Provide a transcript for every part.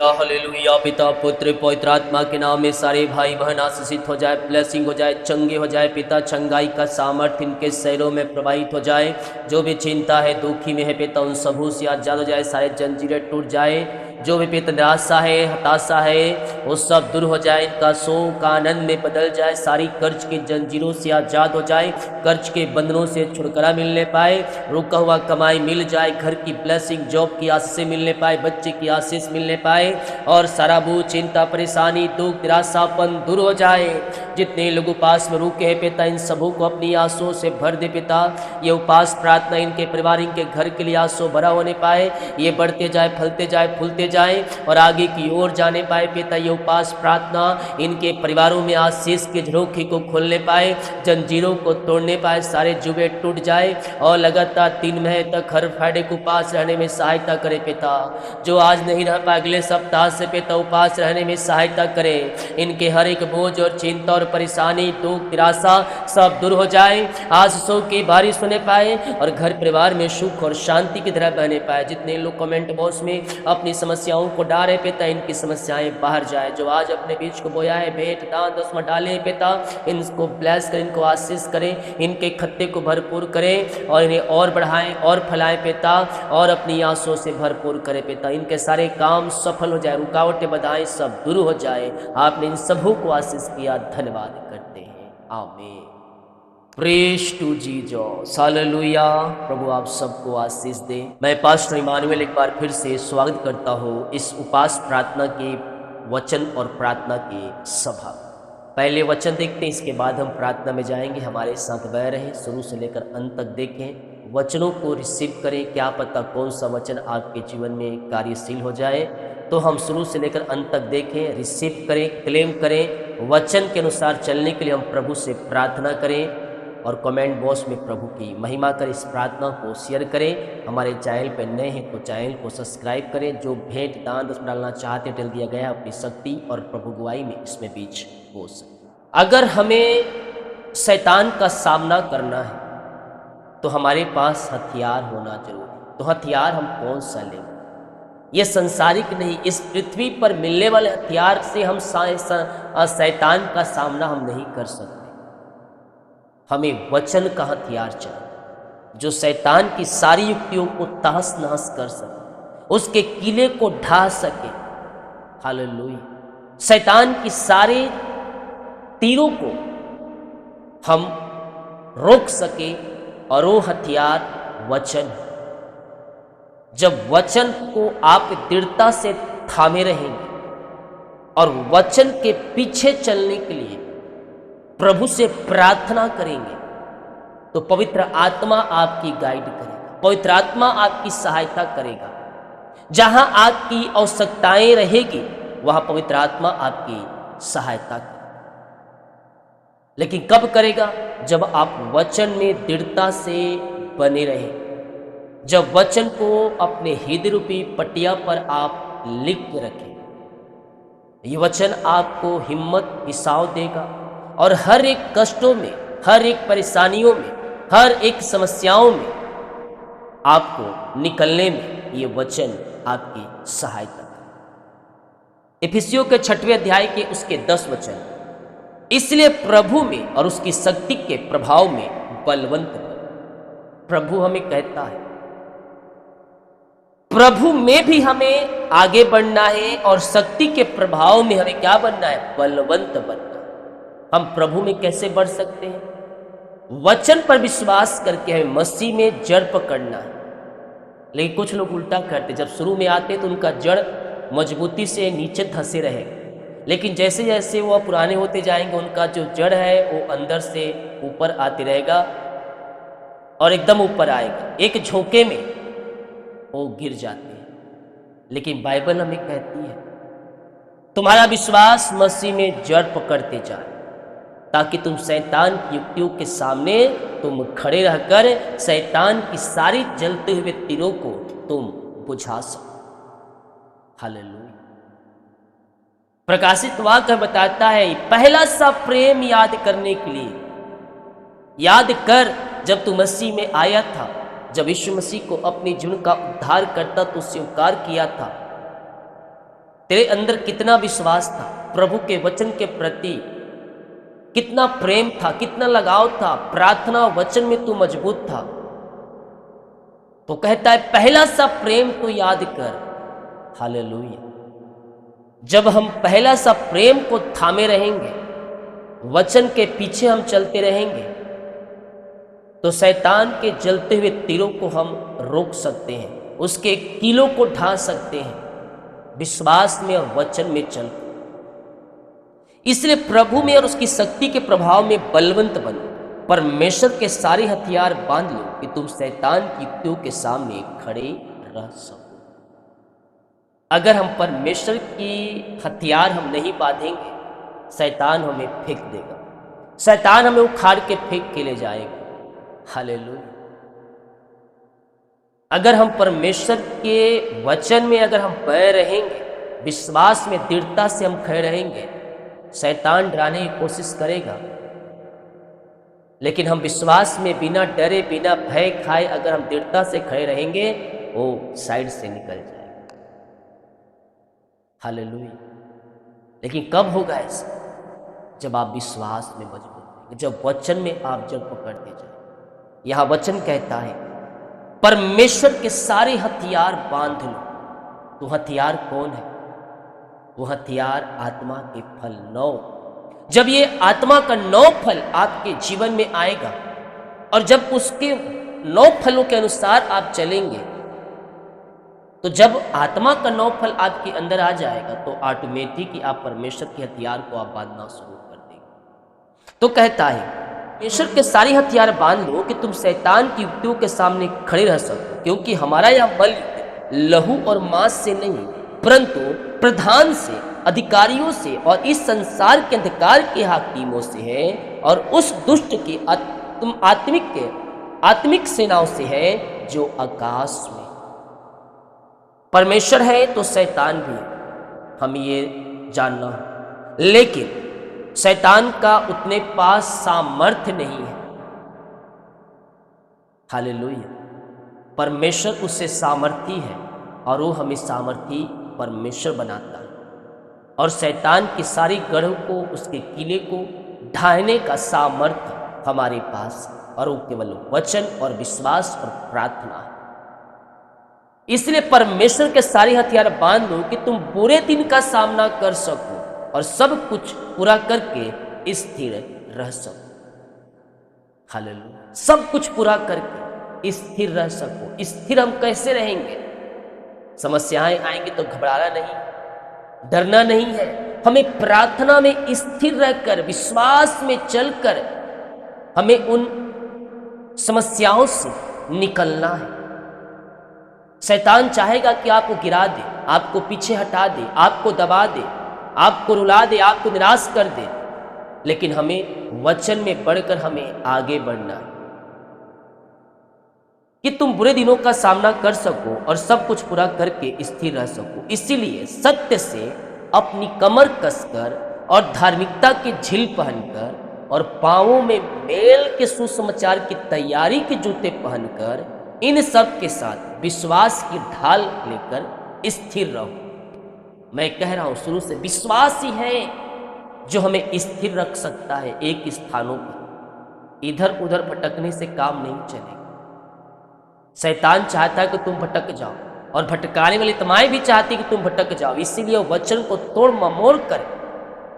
Hallelujah. पिता पुत्र पवित्र आत्मा के नाम में सारे भाई बहन आशीषित हो जाए, ब्लेसिंग हो जाए, चंगे हो जाए। पिता चंगाई का सामर्थ्य इनके शरीरों में प्रवाहित हो जाए। जो भी चिंता है, दुखी में है पिता, उन सबों से आजाद हो जाए, सारे जंजीरें टूट जाए। जो भी पिता निराशा है, हताशा है, वो सब दूर हो जाए, इनका शोक आनंद में बदल जाए, सारी कर्ज की जंजीरों से आजाद हो जाए, कर्ज के बंधनों से छुटकारा मिलने पाए, रुका हुआ कमाई मिल जाए, घर की ब्लेसिंग, जॉब की आशीष मिलने पाए, बच्चे की आशीष मिलने पाए, और सारा बोझ, चिंता, परेशानी, दुख, निराशापन दूर हो जाए। जितने लोग उपास में रुके हैं पिता, इन सबों को अपनी आंसुओं से भर दे पिता। ये उपास प्रार्थना इनके परिवार, इनके घर के लिए आंसू भरा होने पाए, ये बढ़ते जाए, फलते जाए, फूलते जाए और आगे की ओर जाने पाए पिता। ये उपास प्रार्थना इनके परिवारों में आशीष के झरोखे को खोलने पाए, जंजीरों को तोड़ने पाए, सारे जुबे टूट जाए और लगातार 3 महीने तक हर फ्राइडे को उपास रहने में सहायता करे पिता। जो आज नहीं रह पाए, अगले सप्ताह से पिता उपास रहने में सहायता करें। इनके हर एक बोझ और चिंता और परेशानी, दुख, निराशा सब दूर हो जाए, आशीषों की बारिश होने पाए और घर परिवार में सुख और शांति की तरह बहने पाए। जितने लोग कमेंट बॉक्स में अपनी समस्याओं को डाले पिता, इनकी समस्याएं बाहर जाए। जो आज अपने बीच को बोया है, भेंट दान दसवां डाले पिता, इनको ब्लेस करें, इनको आशीष करें, इनके खत्ते को भरपूर करें और इन्हें और बढ़ाएं और फैलाएं पिता, और अपनी आंसुओं से भरपूर करें पिता। इनके सारे काम सफल हो जाए, रुकावटें बाधाएं सब दूर हो जाए। आपने इन सबों को आशीष किया, धन्यवाद करते हैं, आमीन। Praise to Jesus, hallelujah. प्रभु आप सबको आशीष दे। मैं पास्टर इमानुएल एक बार फिर से स्वागत करता हूँ इस उपास प्रार्थना के वचन और प्रार्थना की सभा। पहले वचन देखते हैं, इसके बाद हम प्रार्थना में जाएंगे। हमारे साथ बह रहें, शुरू से लेकर अंत तक देखें, वचनों को रिसीव करें। क्या पता कौन सा वचन आपके जीवन में कार्यशील हो जाए। तो हम शुरू से लेकर अंत तक देखें, रिसीव करें, क्लेम करें, वचन के अनुसार चलने के लिए हम प्रभु से प्रार्थना करें और कमेंट बॉक्स में प्रभु की महिमा कर इस प्रार्थना को शेयर करें। हमारे चैनल पर नए हैं तो चैनल को सब्सक्राइब करें। जो भेंट दान दस डालना चाहते हैं, डाल दिया गया है, अपनी शक्ति और प्रभु गुआई में इसमें बीच हो सके। अगर हमें शैतान का सामना करना है तो हमारे पास हथियार होना जरूरी है। तो हथियार हम कौन सा लेंगे? ये संसारिक नहीं, इस पृथ्वी पर मिलने वाले हथियार से हम शैतान का सामना हम नहीं कर सकते। हमें वचन का हथियार चाहिए जो शैतान की सारी युक्तियों को तहस नहस कर सके, उसके किले को ढा सके। हालेलुया। शैतान की सारे तीरों को हम रोक सके और वो हथियार वचन है। जब वचन को आप दृढ़ता से थामे रहेंगे और वचन के पीछे चलने के लिए प्रभु से प्रार्थना करेंगे तो पवित्र आत्मा आपकी गाइड करेगा, पवित्र आत्मा आपकी सहायता करेगा। जहां आपकी आवश्यकताएं रहेगी वहां पवित्र आत्मा आपकी सहायता करेगा। लेकिन कब करेगा? जब आप वचन में दृढ़ता से बने रहें, जब वचन को अपने हृदय रूपी पटिया पर आप लिख के रखें। ये वचन आपको हिम्मत, हिसाव देगा और हर एक कष्टों में, हर एक परेशानियों में, हर एक समस्याओं में आपको निकलने में ये वचन आपकी सहायता करेगा। इफिसियों के 6वें अध्याय के उसके 10 वचन, इसलिए प्रभु में और उसकी शक्ति के प्रभाव में बलवंत बनो। प्रभु हमें कहता है, प्रभु में भी हमें आगे बढ़ना है और शक्ति के प्रभाव में हमें क्या बनना है? बलवंत बनना। हम प्रभु में कैसे बढ़ सकते हैं? वचन पर विश्वास करके हमें मसीह में जड़ पकड़ना है। लेकिन कुछ लोग उल्टा करते, जब शुरू में आते तो उनका जड़ मजबूती से नीचे धंसे रहे, लेकिन जैसे जैसे वो पुराने होते जाएंगे उनका जो जड़ है वो अंदर से ऊपर आते रहेगा और एकदम ऊपर आएगा, एक झोंके में वो गिर जाते हैं। लेकिन बाइबल हमें कहती है तुम्हारा विश्वास मसीह में जड़ पकड़ते जाए ताकि तुम शैतान की युक्तियों के सामने तुम खड़े रहकर शैतान की सारी जलते हुए तीरों को तुम बुझा सको। हालेलुया। प्रकाशित वाक्य बताता है, पहला सा प्रेम याद करने के लिए याद कर जब तू मसीह में आया था, जब यीशु मसीह को अपने जीवन का उद्धार करता तो स्वीकार किया था, तेरे अंदर कितना विश्वास था प्रभु के वचन के प्रति, कितना प्रेम था, कितना लगाव था, प्रार्थना वचन में तू मजबूत था। तो कहता है पहला सा प्रेम तो याद कर। हालेलुया। जब हम पहला सा प्रेम को थामे रहेंगे, वचन के पीछे हम चलते रहेंगे, तो शैतान के जलते हुए तीरों को हम रोक सकते हैं, उसके कीलों को ढा सकते हैं, विश्वास में और वचन में चल। इसलिए प्रभु में और उसकी शक्ति के प्रभाव में बलवंत बनो, परमेश्वर के सारे हथियार बांध लो कि तुम शैतान की युक्तियों के सामने खड़े रह सको। अगर हम परमेश्वर की हथियार हम नहीं बांधेंगे, शैतान हमें फेंक देगा, शैतान हमें उखाड़ के फेंक के ले जाएगा। हालेलुया। अगर हम परमेश्वर के वचन में अगर हम बने रहेंगे, विश्वास में दृढ़ता से हम खड़े रहेंगे, शैतान डराने की कोशिश करेगा, लेकिन हम विश्वास में बिना डरे बिना भय खाए अगर हम दृढ़ता से खड़े रहेंगे, वो साइड से निकल जाएगा। हालेलुया। लेकिन कब होगा ऐसा? जब आप विश्वास में मजबूत रहेंगे, जब वचन में आप जड़ पकड़ते जाए। यहां वचन कहता है परमेश्वर के सारे हथियार बांध लो। तो हथियार कौन है? वो हथियार आत्मा के फल 9। जब ये आत्मा का 9 फल आपके जीवन में आएगा और जब उसके 9 फलों के अनुसार आप चलेंगे, तो जब आत्मा का 9 फल आपके अंदर आ जाएगा तो ऑटोमेटिक ही आप परमेश्वर के हथियार को आप बांधना शुरू कर देंगे। तो कहता है परमेश्वर के सारे हथियार बांध लो कि तुम शैतान की युक्तियों के सामने खड़े रह सको, क्योंकि हमारा यह बल लहू और मांस से नहीं परंतु प्रधान से, अधिकारियों से और इस संसार के अंधकार के हाकिमों से है और उस दुष्ट की आत्मिक सेनाओं से है जो आकाश में। परमेश्वर है तो शैतान भी है, हम ये जानना है, लेकिन शैतान का उतने पास सामर्थ्य नहीं है। हालेलुया। परमेश्वर उससे सामर्थी है और वो हमें सामर्थी परमेश्वर बनाता है, और शैतान की सारी गढ़ को, उसके किले को ढाने का सामर्थ्य हमारे पास, और वो केवल वचन और विश्वास और प्रार्थना है। इसलिए परमेश्वर के सारे हथियार बांध लो कि तुम बुरे दिन का सामना कर सको और सब कुछ पूरा करके स्थिर रह सको। हालेलुया। सब कुछ पूरा करके स्थिर रह सको। स्थिर हम कैसे रहेंगे? समस्याएं आएंगी तो घबराना नहीं, डरना नहीं है। हमें प्रार्थना में स्थिर रहकर, विश्वास में चलकर हमें उन समस्याओं से निकलना है। शैतान चाहेगा कि आपको गिरा दे, आपको पीछे हटा दे, आपको दबा दे, आपको रुला दे, आपको निराश कर दे, लेकिन हमें वचन में बढ़कर हमें आगे बढ़ना है कि तुम बुरे दिनों का सामना कर सको और सब कुछ पूरा करके स्थिर रह सको। इसीलिए सत्य से अपनी कमर कसकर और धार्मिकता की झील पहनकर और पांवों में मेल के सुसमाचार की तैयारी के जूते पहनकर, इन सब के साथ विश्वास की ढाल लेकर स्थिर रहो। मैं कह रहा हूं शुरू से, विश्वास ही है जो हमें स्थिर रख सकता है एक स्थानों पर। इधर उधर भटकने से काम नहीं चलेगा। शैतान चाहता है कि तुम भटक जाओ, और भटकाने वाली तमाई भी चाहती कि तुम भटक जाओ। इसीलिए वचन को तोड़ ममोड़ कर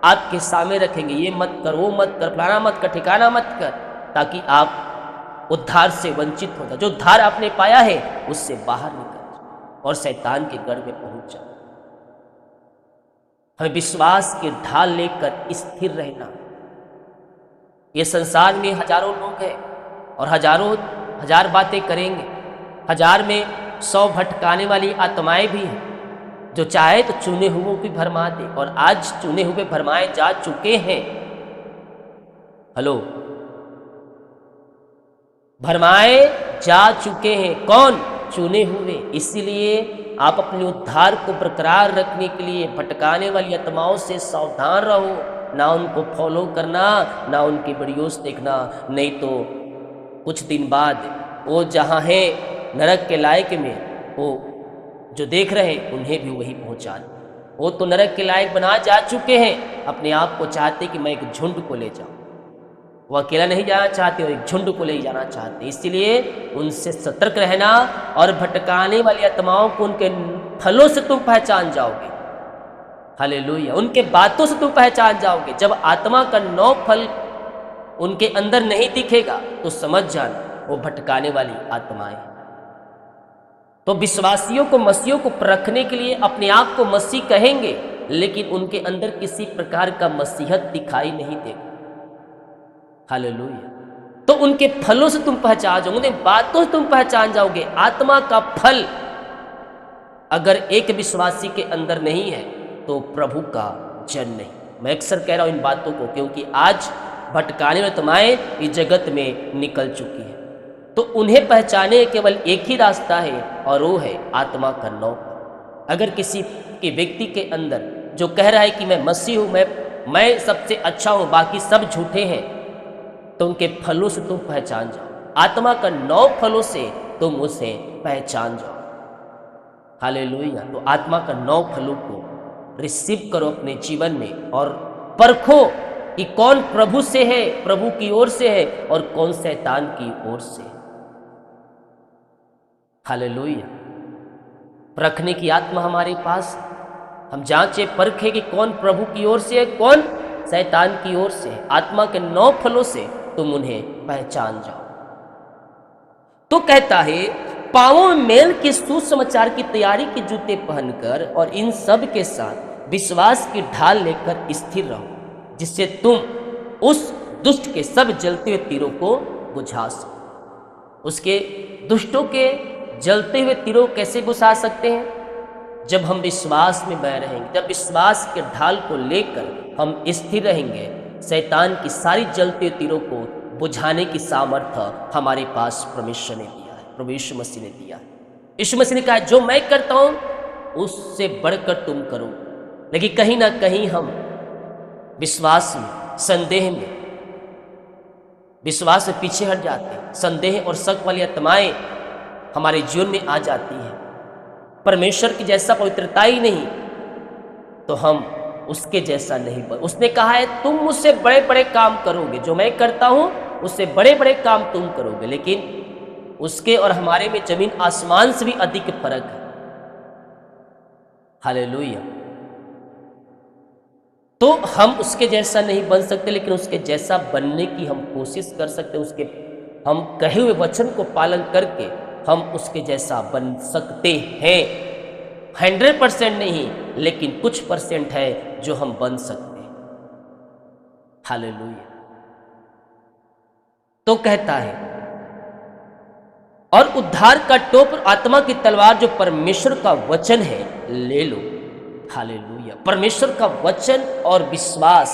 आपके सामने रखेंगे, ये मत कर, वो मत कर, फलाना मत कर, ठिकाना मत कर, ताकि आप उद्धार से वंचित हो जाए। जो उद्धार आपने पाया है उससे बाहर निकल जाए और शैतान के गढ़ में पहुंच जाए। हमें विश्वास की ढाल लेकर स्थिर रहना। ये संसार में हजारों लोग हैं और हजार बातें करेंगे, 1000 में 100 भटकाने वाली आत्माएं भी हैं। जो चाहे तो चुने हुए भी भरमा दे, और आज चुने हुए भरमाए जा चुके हैं। हेलो, भरमाए जा चुके हैं। कौन? चुने हुए। इसीलिए आप अपने उद्धार को बरकरार रखने के लिए भटकाने वाली आत्माओं से सावधान रहो। ना उनको फॉलो करना, ना उनकी वीडियोस देखना, नहीं तो कुछ दिन बाद वो जहाँ है नरक के लायक में, वो जो देख रहे हैं उन्हें भी वही पहुँचा दे। वो तो नरक के लायक बना जा चुके हैं, अपने आप को चाहते कि मैं एक झुंड को ले जाऊं। वो अकेला नहीं जाना चाहते, वो एक झुंड को ले जाना चाहते। इसलिए उनसे सतर्क रहना, और भटकाने वाली आत्माओं को उनके फलों से तुम पहचान जाओगे। हालेलुया, उनके बातों से तुम पहचान जाओगे। जब आत्मा का 9 फल उनके अंदर नहीं दिखेगा तो समझ जाना वो भटकाने वाली आत्माएं। तो विश्वासियों को, मसीहों को परखने के लिए अपने आप को मसीह कहेंगे, लेकिन उनके अंदर किसी प्रकार का मसीहत दिखाई नहीं देगा। हालेलुया, तो उनके फलों से तुम पहचान जाओगे, उनकी बातों से तुम पहचान जाओगे। आत्मा का फल अगर एक विश्वासी के अंदर नहीं है तो प्रभु का जन नहीं। मैं अक्सर कह रहा हूं इन बातों को, क्योंकि आज भटकाने वाली आत्माएं इस जगत में निकल चुकी है। तो उन्हें पहचाने केवल एक ही रास्ता है, और वो है आत्मा का 9 फल। अगर किसी के व्यक्ति के अंदर जो कह रहा है कि मैं मसीह हूं, मैं सबसे अच्छा हूं, बाकी सब झूठे हैं, तो उनके फलों से तुम पहचान जाओ। आत्मा का 9 फलों से तुम उसे पहचान जाओ। हालेलुया, तो आत्मा का 9 फलों को रिसीव करो अपने जीवन में, और परखो कि कौन प्रभु से है, प्रभु की ओर से है, और कौन शैतान की ओर से है। हालेलुया, परखने की आत्मा हमारे पास, हम जांचे परखे कि कौन प्रभु की ओर से है, कौन शैतान की ओर से है। आत्मा के 9 फलों से तुम उन्हें पहचान जाओ। तो कहता है, पांवों में मेल के सुसमाचार की तैयारी के जूते पहनकर और इन सब के साथ विश्वास की ढाल लेकर स्थिर रहो, जिससे तुम उस दुष्ट के सब जलते हुए तीरों को बुझा सको। उसके दुष्टों के जलते हुए तीरों कैसे बुझा सकते हैं? जब हम विश्वास में बने रहेंगे, जब विश्वास के ढाल को लेकर हम स्थिर रहेंगे, शैतान की सारी जलते हुए तीरों को बुझाने की सामर्थ्य हमारे पास परमेश्वर ने दिया है, प्रभु यीशु मसीह ने दिया है। यीशु मसीह ने कहा, जो मैं करता हूं उससे बढ़कर तुम करो। लेकिन कहीं ना कहीं हम विश्वास में, संदेह में, विश्वास से पीछे हट जाते हैं। संदेह और शक वाली आत्माएं हमारे जीवन में आ जाती हैं। परमेश्वर की जैसा पवित्रता ही नहीं, तो हम उसके जैसा नहीं बन। उसने कहा है, तुम मुझसे बड़े बड़े काम करोगे, जो मैं करता हूं उससे बड़े बड़े काम तुम करोगे। लेकिन उसके और हमारे में जमीन आसमान से भी अधिक फर्क है। हालेलुया, तो हम उसके जैसा नहीं बन सकते, लेकिन उसके जैसा बनने की हम कोशिश कर सकते। उसके हम कहे हुए वचन को पालन करके हम उसके जैसा बन सकते हैं। 100% नहीं, लेकिन कुछ परसेंट है जो हम बन सकते हैं। हालेलुया, तो कहता है, और उद्धार का टोप आत्मा की तलवार जो परमेश्वर का वचन है ले लो। हालेलुया, परमेश्वर का वचन और विश्वास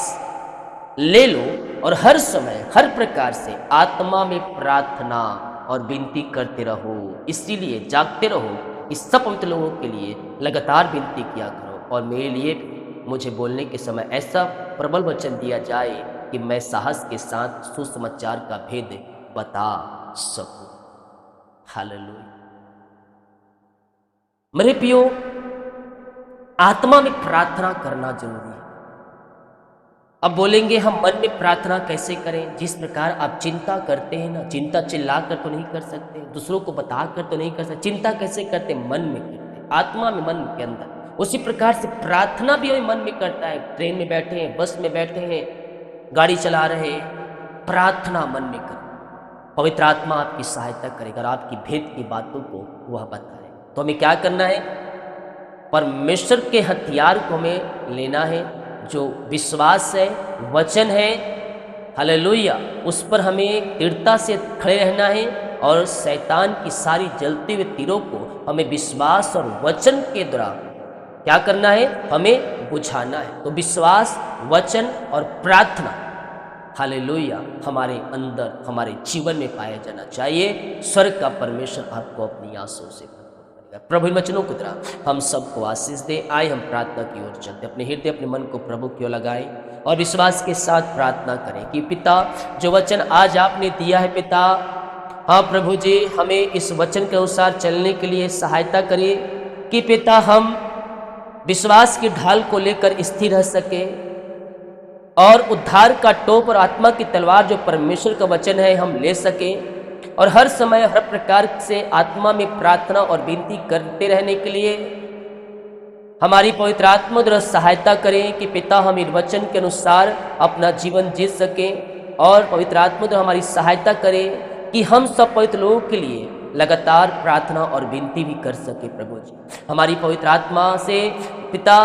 ले लो, और हर समय हर प्रकार से आत्मा में प्रार्थना और विनती करते रहो। इसीलिए जागते रहो, इस सब पवित्र लोगों के लिए लगातार विनती किया करो, और मेरे लिए मुझे बोलने के समय ऐसा प्रबल वचन दिया जाए कि मैं साहस के साथ सुसमाचार का भेद बता सकूं। हालेलुया, मेरे प्रियो, आत्मा में प्रार्थना करना जरूरी है। अब बोलेंगे हम मन में प्रार्थना कैसे करें? जिस प्रकार आप चिंता करते हैं ना, चिंता चिल्ला कर तो नहीं कर सकते, दूसरों को बता कर तो नहीं कर सकते। चिंता कैसे करते? मन में करते, आत्मा में, मन के अंदर। उसी प्रकार से प्रार्थना भी मन में करता है। ट्रेन में बैठे हैं, बस में बैठे हैं, गाड़ी चला रहे हैं, प्रार्थना मन में करें। पवित्र आत्मा आपकी सहायता करेगा और आपकी भेद की बातों को वह बताए। तो हमें क्या करना है? परमेश्वर के हथियार को हमें लेना है, जो विश्वास है, वचन है। हालेलुया, उस पर हमें दृढ़ता से खड़े रहना है, और शैतान की सारी जलते हुए तीरों को हमें विश्वास और वचन के द्वारा क्या करना है? हमें बुझाना है। तो विश्वास, वचन और प्रार्थना, हालेलुया, हमारे अंदर, हमारे जीवन में पाया जाना चाहिए। स्वर्ग का परमेश्वर आपको अपनी आंसुओं से प्रभु इन वचनों की तरह हम सबको आशीष दे। आए हम प्रार्थना की ओर चलते, अपने हृदय, अपने मन को प्रभु की ओर लगाएं और विश्वास के साथ प्रार्थना करें कि पिता, जो वचन आज आपने दिया है पिता, हाँ प्रभु जी, हमें इस वचन के अनुसार चलने के लिए सहायता करिए कि पिता हम विश्वास की ढाल को लेकर स्थिर रह सके और उद्धार का टोप और आत्मा की तलवार जो परमेश्वर का वचन है हम ले सकें और हर समय हर प्रकार से आत्मा में प्रार्थना और विनती करते रहने के लिए हमारी पवित्र आत्मा द्वारा सहायता करें कि पिता हम इन वचन के अनुसार अपना जीवन जी सकें और पवित्र आत्मा द्वारा हमारी सहायता करें कि हम सब पवित्र लोगों के लिए लगातार प्रार्थना और विनती भी कर सके। प्रभु जी हमारी पवित्र आत्मा से पिता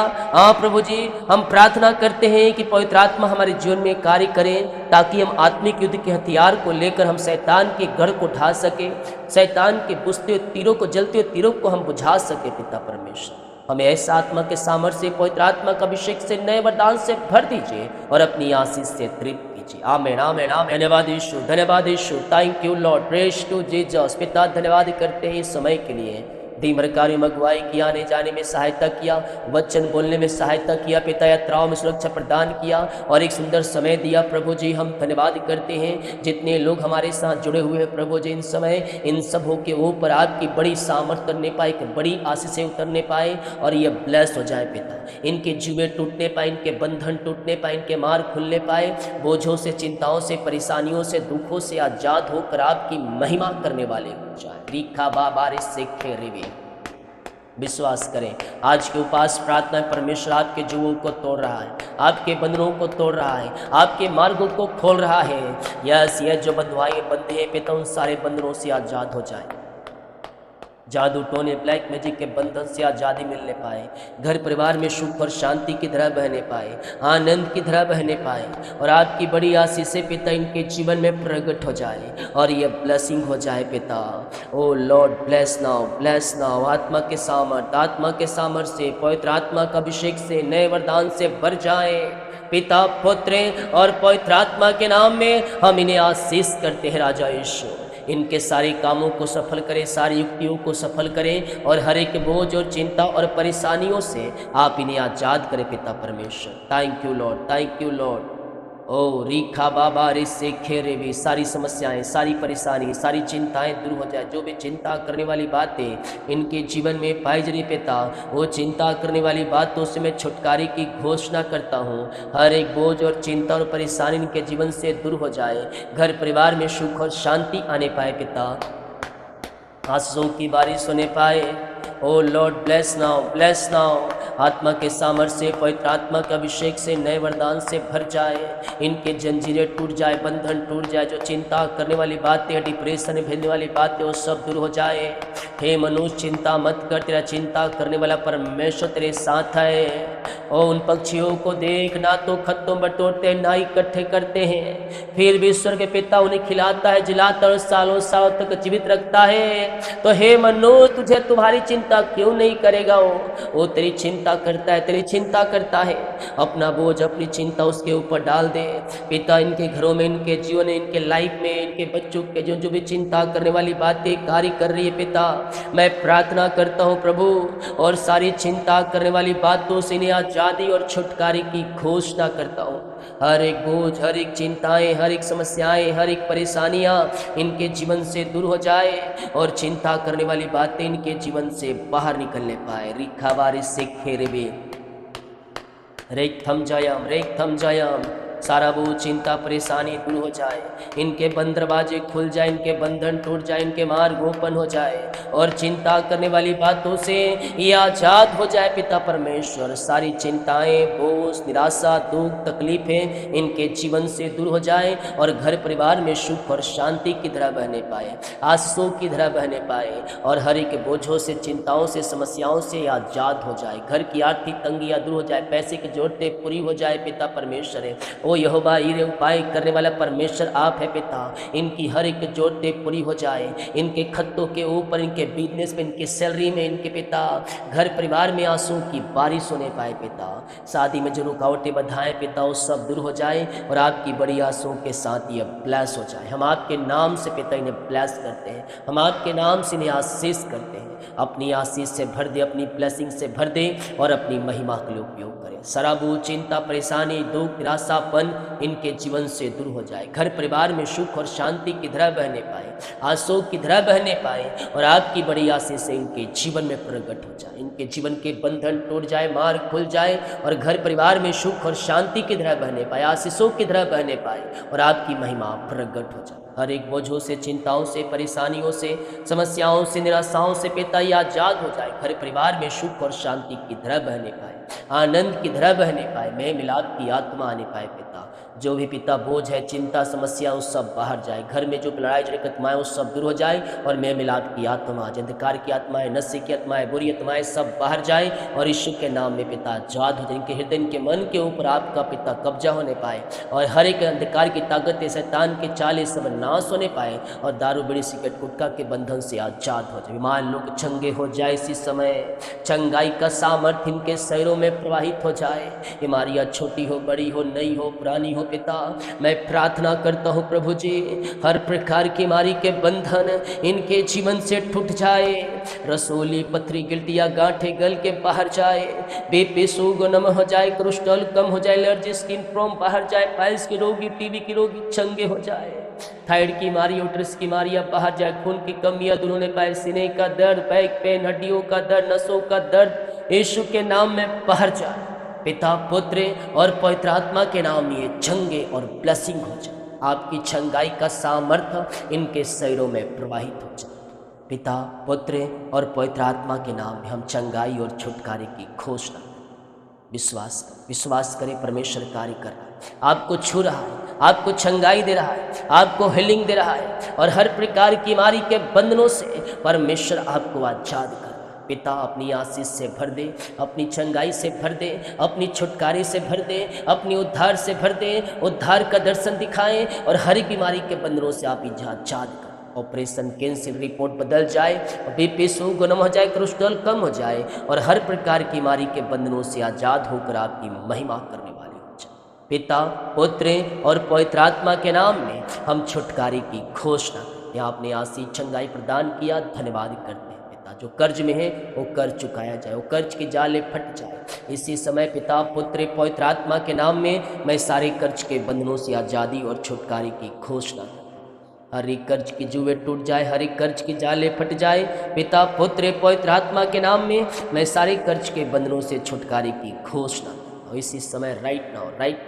प्रभु जी हम प्रार्थना करते हैं कि पवित्र आत्मा हमारे जीवन में कार्य करें ताकि हम आत्मिक युद्ध के हथियार को लेकर हम शैतान के गढ़ को ढा सके, शैतान के बुझते हुए तीरों को, जलते हुए तीरों को हम बुझा सके। पिता परमेश्वर हमें ऐसा आत्मा के सामर्थ्य से, पवित्र आत्मा का अभिषेक से, नए वरदान से भर दीजिए और अपनी आशीष से तृप्त कीजिए। आमेन आमेन आमेन। धन्यवाद यीशु, धन्यवाद Yeshu. Thank you Lord, praise to Jesus. पिता धन्यवाद करते हैं इस समय के लिए, दिन भर कार्य में अगुवाई किया, आने जाने में सहायता किया, वचन बोलने में सहायता किया, पिता यात्राओं में सुरक्षा प्रदान किया और एक सुंदर समय दिया। प्रभु जी हम धन्यवाद करते हैं जितने लोग हमारे साथ जुड़े हुए हैं प्रभु जी, इन समय इन सबों के ऊपर आपकी बड़ी सामर्थ करने पाए, एक बड़ी आशीषें उतरने पाए और ये ब्लेस हो जाए पिता, इनके जुए टूटने पाए, इनके बंधन टूटने पाए, इनके मार्ग खुलने पाए, बोझों से, चिंताओं से, परेशानियों से, दुखों से आजाद होकर आपकी महिमा करने वाले हो जाए। रीखा बाबारिश से खेरेवे विश्वास करें आज के उपास प्रार्थना परमेश्वर आपके जुओं को तोड़ रहा है, आपके बंधनों को तोड़ रहा है, आपके मार्गों को खोल रहा है। यस ये जो बंधुआए बंधे हैं पिता उन सारे बंधनों से आजाद हो जाए, जादू टोने ब्लैक मैजिक के बंधन से आज़ादी मिलने पाए, घर परिवार में सुख और शांति की धारा बहने पाए, आनंद की धारा बहने पाए और आपकी बड़ी आशीषें पिता इनके जीवन में प्रकट हो जाए और ये ब्लेसिंग हो जाए पिता। ओ लॉर्ड ब्लेस नाउ आत्मा के सामर्थ से, पवित्र आत्मा का अभिषेक से, नए वरदान से भर जाए पिता, पुत्र और पवित्र आत्मा के नाम में हम इन्हें आशीष करते हैं। राजा यीशु इनके सारे कामों को सफल करें, सारी युक्तियों को सफल करें और हर एक बोझ और चिंता और परेशानियों से आप इन्हें आज़ाद करें पिता परमेश्वर। Thank you Lord. ओ रीखा बाबा रे से खेरे भी सारी समस्याएं, सारी परेशानी, सारी चिंताएं दूर हो जाए। जो भी चिंता करने वाली बातें इनके जीवन में पाई जा रही पिता, वो चिंता करने वाली बातों से मैं छुटकारे की घोषणा करता हूँ। हर एक बोझ और चिंता और परेशानी इनके जीवन से दूर हो जाए, घर परिवार में सुख और शांति आने पाए पिता, आंसुओं की बारिश होने पाए। ओ लॉर्ड ब्लेस नाउ आत्मा के सामर्थ्य से, पवित्र आत्मा के अभिषेक से, नए वरदान से भर जाए, इनके जंजीरें टूट जाए, बंधन टूट जाए, जो चिंता करने वाली बातें, डिप्रेशन भेजने वाली बातें वो सब दूर हो जाए। हे मनुष्य चिंता मत कर, तेरा चिंता करने वाला परमेश्वर तेरे साथ है। ओ उन पक्षियों को देख, ना तो खत्तों बटोरते ना इकट्ठे करते हैं, फिर भी ईश्वर के पिता उन्हें खिलाता है, जिलाता और सालों सालों तक जीवित रखता है। तो हे मनुष्य तुझे तुम्हारी चिंता क्यों नहीं करेगा? वो तेरी चिंता करता है, तेरी चिंता करता है। अपना बोझ, अपनी चिंता उसके ऊपर डाल दे पिता। इनके घरों में, इनके जीवन में, इनके लाइफ में, इनके बच्चों के जो भी चिंता करने वाली बातें कार्य कर रही है पिता, मैं प्रार्थना करता हूँ प्रभु, और सारी चिंता करने वाली बातों से इन्हें आज़ादी और छुटकारे की घोषणा करता हूँ। हर एक बोझ, हर एक चिंताएं, हर एक समस्याएं, हर एक परेशानियां इनके जीवन से दूर हो जाए और चिंता करने वाली बातें इनके जीवन से बाहर निकलने पाए। रिखावारी से खेरबे रेख थम जायाम सारा वो चिंता परेशानी दूर हो जाए, इनके बंद दरवाजे खुल जाए, इनके बंधन टूट जाए, इनके मार्ग ओपन हो जाए और चिंता करने वाली बातों से ये आज़ाद हो जाए पिता परमेश्वर। सारी चिंताएं, बोझ, निराशा, दुख, तकलीफें इनके जीवन से दूर हो जाए और घर परिवार में सुख और शांति की धारा बहने पाए, आशीषों की धारा बहने पाए और हर एक बोझों से, चिंताओं से, समस्याओं से आज़ाद हो जाए। घर की आर्थिक तंगियाँ दूर हो जाए, पैसे की जरूरतें पूरी हो जाए पिता परमेश्वर। ओ यहोवा ईरे उपाय करने वाला परमेश्वर आप है पिता, इनकी हर एक जरूरतें पूरी हो जाए, इनके खत्तों के ऊपर, इनके बिजनेस में, इनके सैलरी में, इनके पिता घर परिवार में आंसुओं की बारिश होने पाए पिता। शादी में जो रुकावटें बाधाएं पिता वो सब दूर हो जाए और आपकी बड़ी आंसुओं के साथ ये ब्लेस हो जाए। हम आपके नाम से पिता इन्हें ब्लेस करते हैं, हम आपके नाम से इन्हें आशीष करते हैं। अपनी आशीष से भर दे, अपनी ब्लेसिंग से भर दे और अपनी महिमा के लिए उपयोग करें। शराबू, चिंता, परेशानी, दुख, निराशापन इनके जीवन से दूर हो जाए। घर परिवार में सुख और शांति की धारा बहने पाए, आशोक की धारा बहने पाए और आपकी बड़ी आशीष से इनके जीवन में प्रकट हो जाए। इनके जीवन के बंधन टूट जाए, मार्ग खुल जाए और घर परिवार में सुख और शांति की धारा बहने पाए, आशीषों की धारा बहने पाए और आपकी महिमा प्रकट हो जाए। हर एक बोझों से, चिंताओं से, परेशानियों से, समस्याओं से, निराशाओं से पिता ये आजाद हो जाए। घर परिवार में सुख और शांति की धारा बहने पाए, आनंद की धारा बहने पाए, मेल मिलाप की आत्मा आने पाए। पिता जो भी पिता बोझ है, चिंता, समस्या उस सब बाहर जाए। घर में जो लड़ाई झगड़े की आत्माएं उस सब दूर हो जाए और मेल मिलाप की आत्मा, अंधकार की आत्माएं, नशे की आत्माएं, बुरी आत्माएं सब बाहर जाए और यीशु के नाम में पिता आजाद हो जाए। इनके हृदय, इनके मन के ऊपर आपका पिता कब्जा होने पाए और हर एक अंधकार की ताकतें, शैतान के चाले सब नाश होने पाए और दारू, बीड़ी, सिगरेट, गुटखा के बंधन से आजाद हो जाए। बीमार लोग चंगे हो जाए। इसी समय चंगाई का सामर्थ्य इनके शरीरों में प्रवाहित हो जाए। बीमारियां छोटी हो, बड़ी हो, नई हो, पुरानी हो, पिता मैं प्रार्थना करता हूँ प्रभु जी, हर प्रकार की बीमारी के बंधन इनके जीवन से टूट जाए। रसोली, पथरी, गिल्टिया, गांठे गल के बाहर जाए। बीपी, शुगर नम हो जाए, कोलेस्ट्रॉल कम हो जाए, एलर्जी, स्किन प्रॉब्लम बाहर जाए, पाइल्स की रोगी, टीबी की रोगी चंगे हो जाए। थायराइड की बीमारी, यूट्रस की बीमारियां बाहर जाए। खून की कमियां दूर होने पाए। सीने का दर्द, बैक पेन, हड्डियों का दर्द, नसों का दर्द यीशु के नाम में बाहर जाए। पिता, पुत्र और पवित्र आत्मा के नाम में ये चंगे और ब्लेसिंग हो जाए। आपकी चंगाई का सामर्थ्य इनके शरीरों में प्रवाहित हो जाए। पिता, पुत्र और पवित्र आत्मा के नाम में हम चंगाई और छुटकारे की घोषणा विश्वास करें। परमेश्वर कार्य कर रहा है, आपको छू रहा है, आपको चंगाई दे रहा है, आपको हीलिंग दे रहा है और हर प्रकार की बीमारी के बंधनों से परमेश्वर आपको आजाद कर रहा है। पिता अपनी आशीष से भर दे, अपनी चंगाई से भर दे, अपनी छुटकारे से भर दे, अपनी उद्धार से भर दे। उद्धार का दर्शन दिखाएं और हर एक बीमारी के बंधनों से आप आजाद करें। ऑपरेशन कैंसर रिपोर्ट बदल जाए, बीपी, शुगर नम हो जाए, कोलेस्ट्रॉल कम हो जाए और हर प्रकार की बीमारी के बंधनों से आजाद होकर आपकी महिमा करने वाले हो जाए। पिता, पुत्र और पवित्र आत्मा के नाम में हम छुटकारे की घोषणा करते हैं। आपने आशीष, चंगाई प्रदान किया, धन्यवाद करते हैं। जो कर्ज में है वो कर्ज चुकाया जाए, वो कर्ज के जाले फट जाए। इसी समय पिता, पुत्र, पवित्र आत्मा के नाम में मैं सारे कर्ज के बंधनों से आज़ादी और छुटकारे की घोषणा करता हूं। हर एक कर्ज की जुए टूट जाए, हर एक कर्ज के जाले फट जाए। पिता, पुत्र, पवित्र आत्मा के नाम में मैं सारे कर्ज के बंधनों से छुटकारे की घोषणा करता हूं। इसी समय राइट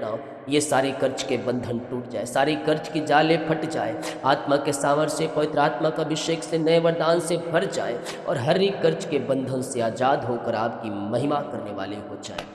नाउ ये सारे कर्ज के बंधन टूट जाए, सारे कर्ज की जाले फट जाए। आत्मा के सामर्थ्य से, पवित्र आत्मा का अभिषेक से, नए वरदान से भर जाए और हर एक कर्ज के बंधन से आज़ाद होकर आपकी महिमा करने वाले हो जाए।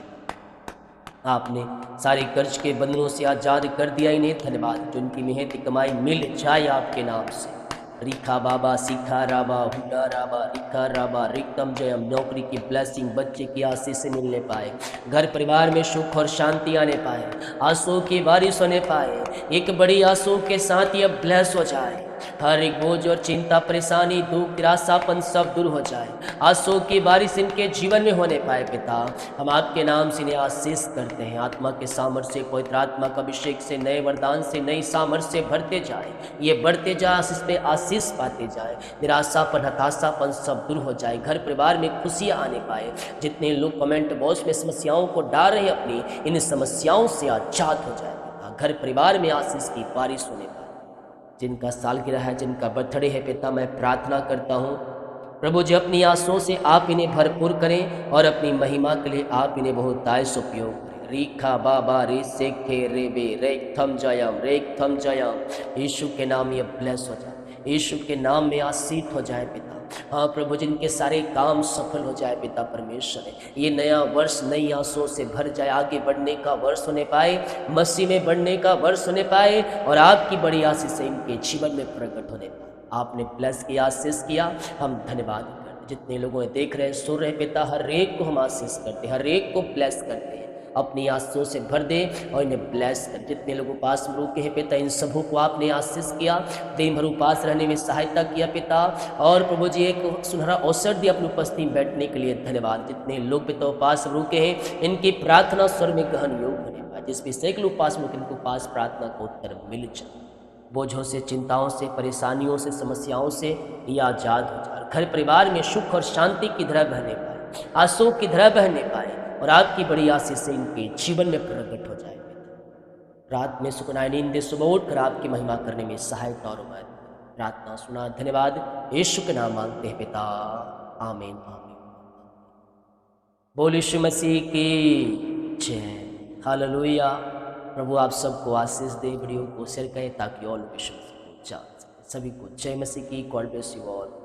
आपने सारे कर्ज के बंधनों से आज़ाद कर दिया, इन्हें धन्यवाद। जो उनकी मेहनत कमाई मिल जाए आपके नाम से। रिखा बाबा, सीखा राबा, हुडा राबा, रिखा राबा, रिक्तम जयम। नौकरी की ब्लेसिंग, बच्चे की आशीष से मिलने पाए, घर परिवार में सुख और शांति आने पाए, आंसू की बारिश होने पाए। एक बड़ी आंसू के साथ ये ब्लेस हो जाए। हर एक बोझ और चिंता, परेशानी, दुख, निराशापन सब दूर हो जाए। आंसू की बारिश इनके जीवन में होने पाए। पिता, हम आपके नाम से इन्हें आशीष करते हैं। आत्मा के सामर्थ्य से, पवित्र आत्मा का अभिषेक से, नए वरदान से, नई सामर्थ्य से भरते जाए। ये बढ़ते जाए, आशीष पे आशीष पाते जाए। निराशापन, हताशापन सब दूर हो जाए। घर परिवार में खुशियाँ आने पाए। जितने लोग कमेंट बॉक्स में समस्याओं को डाल रहे हैं, अपनी इन समस्याओं से आजाद हो जाए। पिता, घर परिवार में आशीष की बारिश होने पाए। जिनका सालगिरह है, जिनका बर्थडे है, पिता मैं प्रार्थना करता हूँ प्रभु जी, अपनी आंसुओं से आप इन्हें भरपूर करें और अपनी महिमा के लिए आप इन्हें बहुतायत उपयोग करें। रीखा बाबा रे सेखे रे बे रेक थम जयम। यीशु के नाम ये ब्लेस हो जाए, यीशु के नाम में आशीष हो जाए। पिता हाँ प्रभु, जिनके सारे काम सफल हो जाए। पिता परमेश्वर, ये नया वर्ष नई आंसुओं से भर जाए, आगे बढ़ने का वर्ष होने पाए, मसीह में बढ़ने का वर्ष होने पाए और आपकी बड़ी आशीष से इनके जीवन में प्रकट होने पाए। आपने ब्लेस किया, आशीष किया, हम धन्यवाद करते। जितने लोगों ने देख रहे हैं, सुन रहे, पिता हर एक को हम आशीष करते, हर एक को ब्लेस करते हैं। अपनी आशीषों से भर दे और इन्हें ब्लेस कर। जितने लोग उपास में रुके हैं पिता, इन सबों को आपने आशीष किया, दिन भर उपास रहने में सहायता किया पिता। और प्रभु जी एक सुनहरा अवसर दिया अपनी उपस्थिति में बैठने के लिए, धन्यवाद। जितने लोग पिता उपास में रुके हैं, इनकी प्रार्थना स्वर में गहन योग होने पाए। जिस विषय के लिए उपास में इनको उपास प्रार्थना को उत्तर मिल जाए। बोझों से, चिंताओं से, परेशानियों से, समस्याओं से ये आजाद हो जाए। घर परिवार में सुख और शांति की धारा बहने पाए, आंसू की धारा बहने पाए और आपकी बड़ी आशीष से इनके जीवन में प्रकट हो जाए। रात में सुखनाई नींद दे, सुबह उठकर आपकी महिमा करने में सहायता और मदद। प्रार्थना सुना, धन्यवाद यीशु के नाम मांगते हैं पिता, आमीन आमीन। बोल यीशु मसीह की जय, हालेलुया। प्रभु आप सबको आशीष दे, वीडियो को शेयर करें ताकि और लोग यीशु मसीह को जान सकें। सभी को जय मसीह की, गॉड ब्लेस यू ऑल।